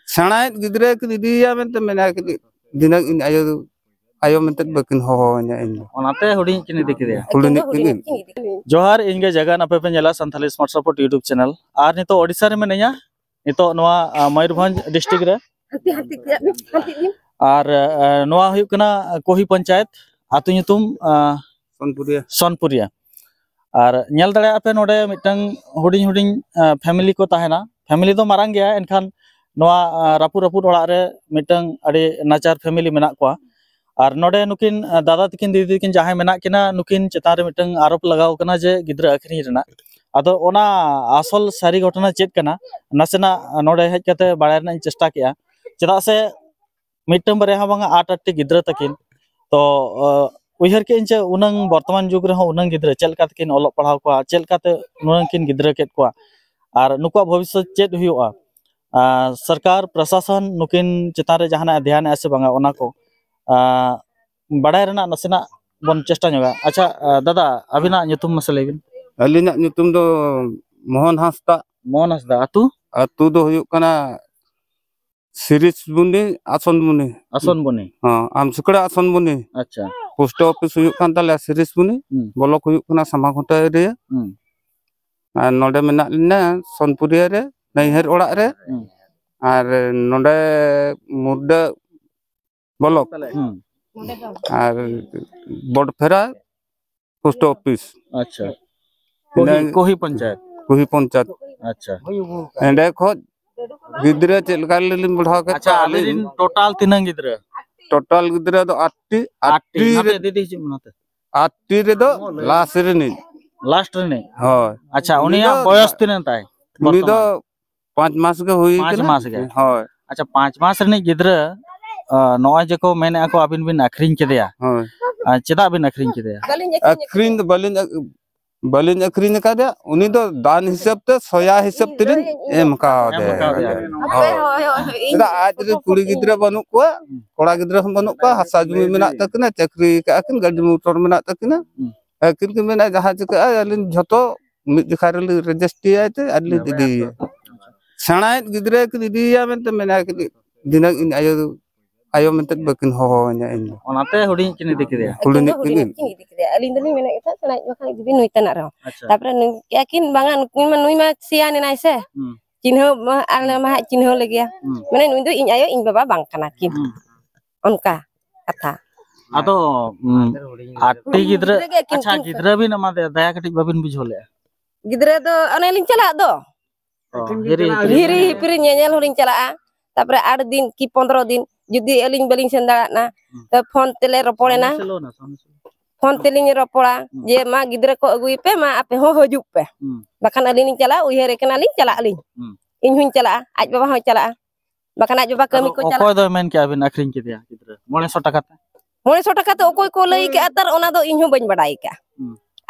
Sanait gidre ke dia mente mena ke dina in ayo mente bakin ho nya in. Onate huding kini dikide. Huding kini. Johar inge jaga na pepe nyala Santali Smart Support YouTube channel. Ar nito Odisha re menenya. Nito noa Mayurbhanj district re. Ar noa huyuk kana Kohi Panchayat atu nyutum Sonpuria. Ar nyal dare ape node mitang huding family ko tahena. Family do marang gaya enkan noa rapur orak re mitang ade nachar family menak kwa. Ar node nukin dada tikin didi tikin jahay menak kina nukin cetare mitang arop lagaw kana je gidra akhri rena. Ado ona asol sari gotona chet kana nasena node hej kate badai rena chesta kya. Cheda se mitang bare ha banga 8 gidra takin. To उइहर के इंचे उनंग वर्तमान जुग रहो उनंग गिद्रे चेल का तकिन ओलक पढ़ाव को चेल काते उनंग किन गिद्रे केत को आर नुकुआ भविष्य चेत हुआ सरकार प्रशासन नुकिन चेतान रे जहाना ध्यान ऐसे बंगा ओना को बड़ाय रेना नसेना बन चेष्टा ᱧᱚᱜᱟ अच्छा दादा अबिना ᱧᱩᱛᱩᱢ मसे लेबिन अलिना ᱧᱩᱛᱩᱢ दो मोहन हंसदा अतु दो हुयुक कना सिरिस बुनी आसन बुनी हां आम सुकड़ा आसन बुनी अच्छा पोस्ट ऑफिस हुयुक कान ताले सिरिस बुनी ब्लॉक हुयुक कना समाघोटा रे आर नोडे मेना लिना सोनपुरिया रे नैहर ओड़ा रे आर नोडे मुर्दा ब्लॉक आर बड़फेरा पोस्ट ऑफिस अच्छा कोही पंचायत अच्छा एंडे खो गिद्रे चेलका लिन बढ़ा के अच्छा आलिन टोटल तिनंग गिद्रे दो 8 रे दीदी हिजुमनाते 8 रे दो लास्ट रे नहीं हां अच्छा उनिया बयस तिनन ताय उनी दो 5 मास के हुई 5 मास के हां अच्छा 5 मास रे गिद्रे नोय जेको मेने को अबिन बिन अखरिन केदेया हां चेदा बिन अखरिन केदेया अखरिन बलिन अखरिन का दे उनी दो दान हिसाब ते सोया हिसाब ते एम का दे आज रे कुड़ी गिद्रे बनु को कोड़ा गिद्रे हम बनु को हसा जुमी मेना तकना चक्री का अकिन गाड़ी मोटर मेना तकना अकिन के मेना जहां चका अलिन झतो मिद जखारे रजिस्ट्री आते अदली दीदी सणायत गिद्रे के दीदी मेनते मेना के दिना इन ayo mentek bakin ho nya in onate huding kini dikide huding kini alin dali mena kita sanai makan dibi nui tanak ro tapra yakin bangan nui ma sia ni nai se cinho alna ma cinho lagi ya mena nui do in ayo in baba bang kana kin onka kata ado ati gidra acha gidra bin ama daya katik babin bujhole gidra do ane lin chala do hiri piri nyanyal huding chala tapra 8 din ki 15 din जुदी अलिंग बलिंग सेंदा ना तो phone तेले रोपड़े ना phone Teling रोपड़ा जे मा गिद्रे को अगुई पे मा आपे हो हजुक पे बखान अलिंग चला उहेरे कना लिंग चला अलिंग इन हुन चला आज बाबा हो चला बखान आज बाबा कमी को चला ओकोय दो मेन के अबिन अखरिन के दिया गिद्रे 900 टाका तो ओकोय को लई के अतर ओना दो इन हूं बन बडाई का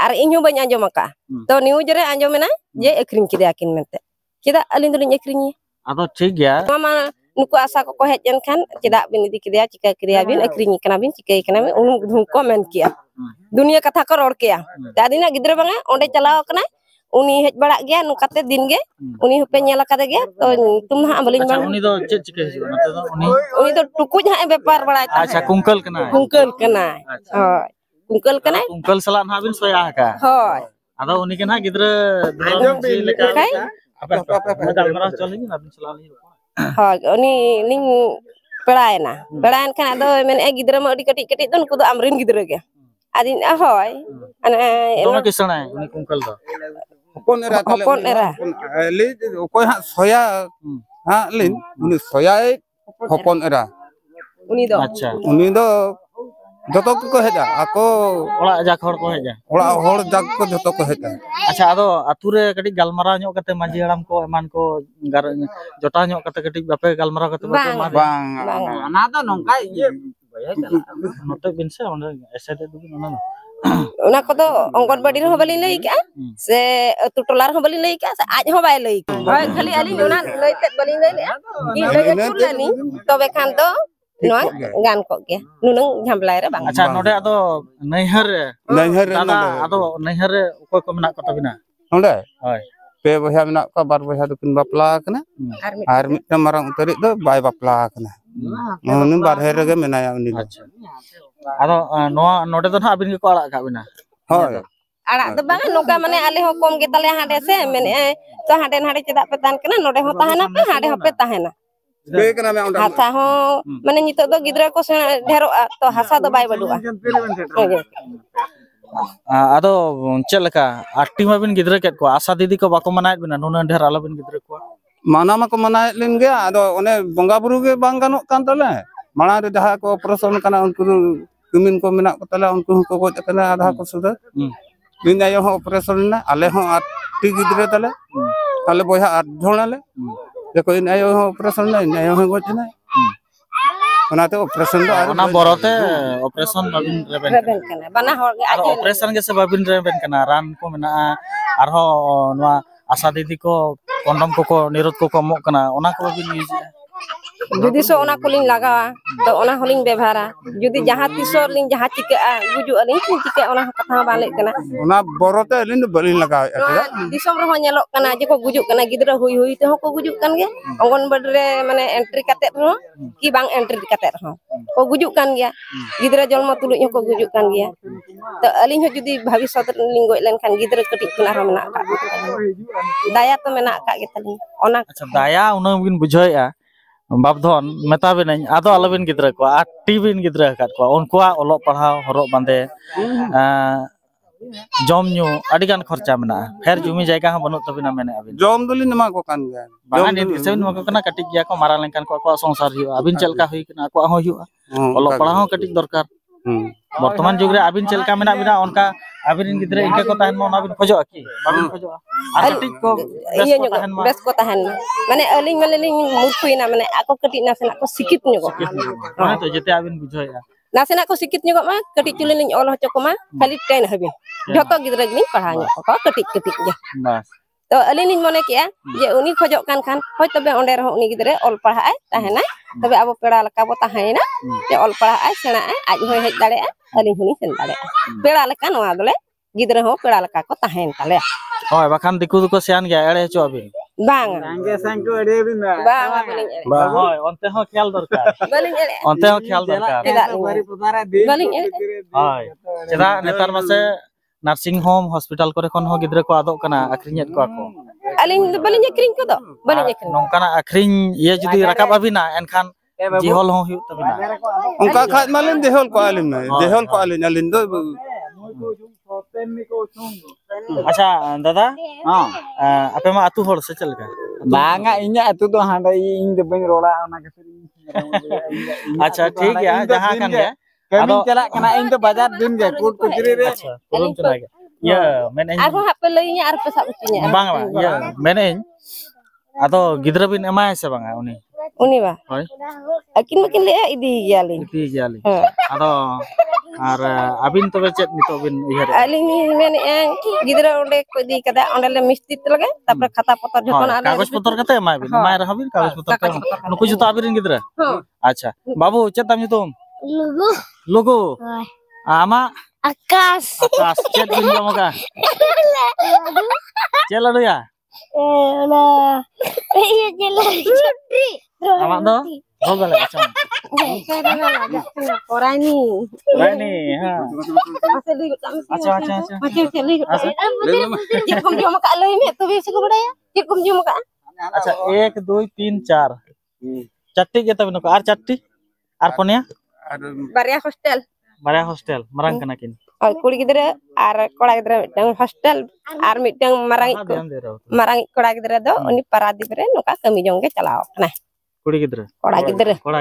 आर इन हूं बन आंजम का तो न्यूज रे आंजम ना जे अखरिन के दिया किन मेनते चेदा अलिंग दो लिंग अखरिन आदो ठीक गया मामा नुको आशा को हेज जन खान चेदा बिन इदी किया चिका क्रिया बिन अखरिनी कना बिन चिका कना बिन उन धुम को मेन किया दुनिया कथा को रोड किया दादीना गिद्रे बंगा ओंडे चलाव कना उनी हेज बड़ा गया नुकाते दिन गे उनी हपे नेला कादे गया तो तुम हा बलिन बंग उनी दो चेक चिका हिजो नते दो उनी दो टुकुज हा व्यापार बड़ा अच्छा कुंकल कना हाय कुंकल सला ना बिन सोया का हाय आदो उनी के ना गिद्रे लेका आपे गलमरा चलिन ना बिन सला ली हां उनी लिंग पेड़ायना पेड़ायन खान आदो मेन ए गिद्रे म अडी कटी तो नुको दो आमरिन गिद्रे गे आदिन होय अने दोनो किसना उनी कुंकल दो हपन एरा ले ओकोय हा सोया हा लिन उनी सोया हपन एरा उनी दो अच्छा उनी दो जतो को हेजा आको ओला जाक हड़ को हेजा ओला हड़ जाक को जतो को हेजा अच्छा आदो आतु रे कटी गलमरा ᱧᱚᱜ कते मांझी हड़ाम को एमान को जोटा ᱧᱚᱜ कते कटी बापे गलमरा कते बापे मा बांग ana do nongka iye नोटे बिन से ओने ऐसे दे दुबिन ओना को तो अंगनबाड़ी रे होबली लई का से अतु टोला रे होबली लई का से आज हो बाय लई होय खाली आली ओना लई ते बली लई ले ई लई कुलानी तबे खान तो नोआ गान को के नुनंग झमलाई रे बांग अच्छा नोडे आदो नैहर दादा आदो नैहर रे ओको को मना को तबिना नोडे होय पे बया मेनाक का बार बया दोकिन बापला कना आर मिटन मारांग उतरिक दो बाय बापला कना उनी बारहे रेगे मेनाया उनी अच्छा आदो नोआ नोडे दो ना अबिन के को आड़ा का बिना होय आड़ा दो बांग नोका माने आले हो कम के तले हाडे से मेने तो हाडे हाडे चेदा पे तान कना नोडे हो ताहेना पे हाडे हो पे ताहेना बे कना मे ओंडा हासा हो माने नितो दो गिदरा को सेना ढेरोआ तो हासा दो बाय बडुआ आदो चलका आट्टी मा बिन गिद्रा केट को आशा दीदी को बाको मनाय बिना नुना ढेर आला बिन गिद्रा को माना माको मनाय लिन गे आदो ओने बंगा बुरु गे बांग गानोक कान तले माना रे जहा को ऑपरेशन कना उनको कुमिन को मेना को तले उनको को गोज कना आधा को सुदा इन आयो हो ऑपरेशन ना आले हो आट्टी गिद्रा तले आले बोया 8 जोनाले देखो इन आयो हो ऑपरेशन ना इन आयो हो गोज ना ओनाते ऑपरेशन दो ओना बरोते ऑपरेशन बाबिन रेबेन कना बना हो गे आरो ऑपरेशन के से बाबिन रेबेन कना रान को मेना आरो नवा आशा दीदी को कंडम को निरोध को एमोक कना ओना को बाबिन यूज जुदी सो ओना को लिन लगावा तो ओना होलिन व्यवहारा जुदी जहां तिसो लिन जहां चिका गुजु अलिन चिका ओना कथा बाले कना ओना बरोते लिन बलिन लगाव एटा दिसम रहो नेलोक कना जे को गुजु कना गिदरा हुई हुई ते हो को गुजु कन गे अंगनबाड़ी रे माने एंट्री काते रहो की बांग एंट्री काते रहो को गुजु कन गया गिदरा जन्म तुलुज हो को गुजु कन गया तो अलिन हो जुदी भविष्य लिन गoj len kan गिदरा कटी कना रो मेना का दया तो मेना का गे तलिन ओना अच्छा दया उना बिन बुझाया बाबधन मेता बिन आदो आलबिन गिद्रा को आट्टी बिन गिद्रा काट को उनकुआ ओलो पढ़ाव हरक बांदे जम न्यू अडी गान खर्चा मेना फेर जुमी जायगा ह बनु तबिना मेने अबिन जम दुलिन नमा को कान गया बाना नि दिसेन मको कना कटी गया को मारा लेनकान को संसार हियो अबिन चलका हुई कना को हो हियो ओलो पढ़ाव कटी दरकार वर्तमान जुग रे अबिन चलका मेना बिना उनका अबिन गिद्रा इनके को ताहन मोना बिन खोजो की बाबिन खोजो कटी को बेस को ताहन माने अलिन माने लिन मुखुइना माने आको कटी नासेना को सिकित न्योगो माने तो जेते अबिन बुझोया नासेना को सिकित न्योगो मा कटी चुले लिन ओल होचो को मा खाली टेन हबिन जतो गिद्रा गिन पढ़ा न्यो को कटी कटी गे बस तो अलिन लिन मने के जे उनी खोजो कान खान होय तबे ओंडे रहो उनी गिद्रा ओल पढ़ाय ताहेना तबे अब पेड़ा लका बो ताहेना जे ओल पढ़ाय सेना आज होय हेज दाड़े अलिन हुनी सेन दाड़े पेड़ा लका नवा दोले गिद्रा हो पेड़ा लका को ताहेन ताले होय बाखान दिकु दुको सियान गया एड़े हेचो अबिन बांग संगे संग एड़े बिन बांग बलिन बा होय ओनते हो ख्याल दरकार बलिन एड़े ओनते हो ख्याल दरकार बारी पुतारा दिन बलिन एड़े होय चेदा नेतार मासे नर्सिंग होम हॉस्पिटल करे खन हो गिद्रा को आदो कना अखरिഞ്ഞet को ako अलिन बलिन एकरिंग को दो बलिन एकरिंग नोंकाना अखरिኝ ये जुदी रकाब अबिना एनखान जिहल हो हुई तबिना उनका खाद मालिन देहल को अलिन दो अच्छा दादा हां आपे मा अतु होड़ से चल का बांगा इnya अतु तो हांडा इन दे बन रोड़ा ओना के अच्छा ठीक है जहां kan ya कमी चला कना इन तो बाजार दिन गे कोट कुचरी रे अच्छा तुरंत चला गया या मैंने आरो हापे लइnya आरो पे सब उचिnya bang ya मैंने atau गिद्रा बिन एमाय से bang उनी बा होय अकिन मकिन ले इदी यालिन इति जाली आदो आर अबिन तबे चेत नितो बिन उयहर अलिन मेने गिद्रा ओंडे को दी कदा ओंडे ले मिस्त्री लगे तापर खाता पत्र जतन आले कागज पत्र कते एमाय बिन एमाय रहबिन कागज पत्र नुकु जुता अबिन गिद्रा अच्छा बाबू चेत ताम जुतुम Lugu. लोगो आमा Akas. आकाश चेत बिन जमका चेला या Lah. Iya jelas. आमा दो हो गले अच्छा Orani. रानी हां Asli kami. अच्छा अच्छा अच्छा Macam sekali. Jek kum jom mak loi me tu biasa ko badaya. Jek kum jom mak. अच्छा 1 2 3 4 चट्टी के तब नुको आर चट्टी आर पुनिया Baria hostel. बारे हॉस्टल मरंग कना किन Kuri गिद्रा आर कोड़ा गिद्रा मिटang hostel आर मिटang marang ध्यान दे रहो marang koड़ा गिद्रा दो उनी पारादीप रे नुका कमी जोंग के चलाओ ना कुड़ी गिद्रा कोड़ा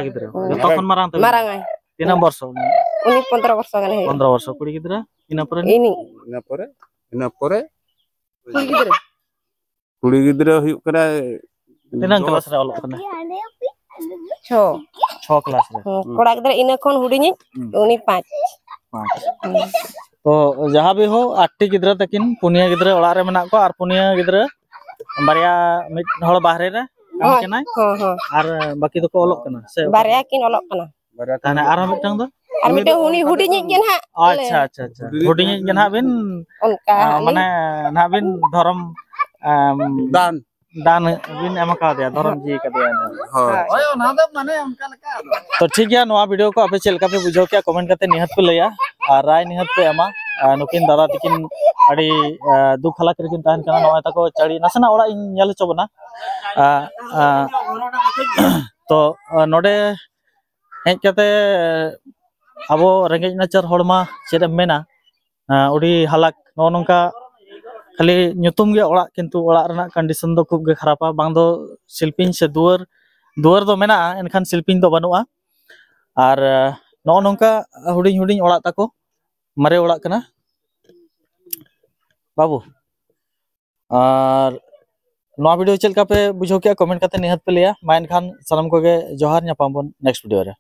गिद्रा तखन मरंग तब marang ai तीन वर्ष उनी 15 वर्ष गने 15 वर्ष कुड़ी गिद्रा इना पर ini ina pore kuri गिद्रा कुड़ी गिद्रा हुयuk kana तीन क्लास रे ओलक कना 6 क्लास रे कोड़ा गिद्रा ina kon hudinya उनी 5 तो जहां भी हो 8 गिद्रा तकिन पुनिया गिद्रा ओला रे मेना को आर पुनिया गिद्रा बारिया मिट हळ बाहरे रे काम केनाय आर बाकी तो को ओलक कना से बारिया किन ओलक kana ताने आर मिटang दो आर मिटang उनी hudinya gen ha अच्छा अच्छा अच्छा हुडिंग जन हा बिन उनका माने ना बिन धर्म Dan. दान बिन एम कादिया धरम जी कादिया तो ठीक है नवा वीडियो को आपे चलका पे बुझो क्या कमेंट करते निहत पे लया और राय निहत पे एमा नुकिन दादा तकिन अड़ी दुख हलाक रकिन ताहन kana नवा ताको चड़ी नसना ओड़ा इन नेल चोबना तो नोडे हेज कते अबो रेंगेज नाचार हड़मा चेदम मेना उडी हलाक नो नंका खाली nyutum ge orak kintu orak rena condition do khub ge kharapa bang do silpin se duar do mena enkan silpin do banua ar no nongka huding huding orak tako mare orak kana babu ar no video chel ka pe bujho kya comment kate nihat pe leya main khan sanam ko ge johar nyapam bon next video re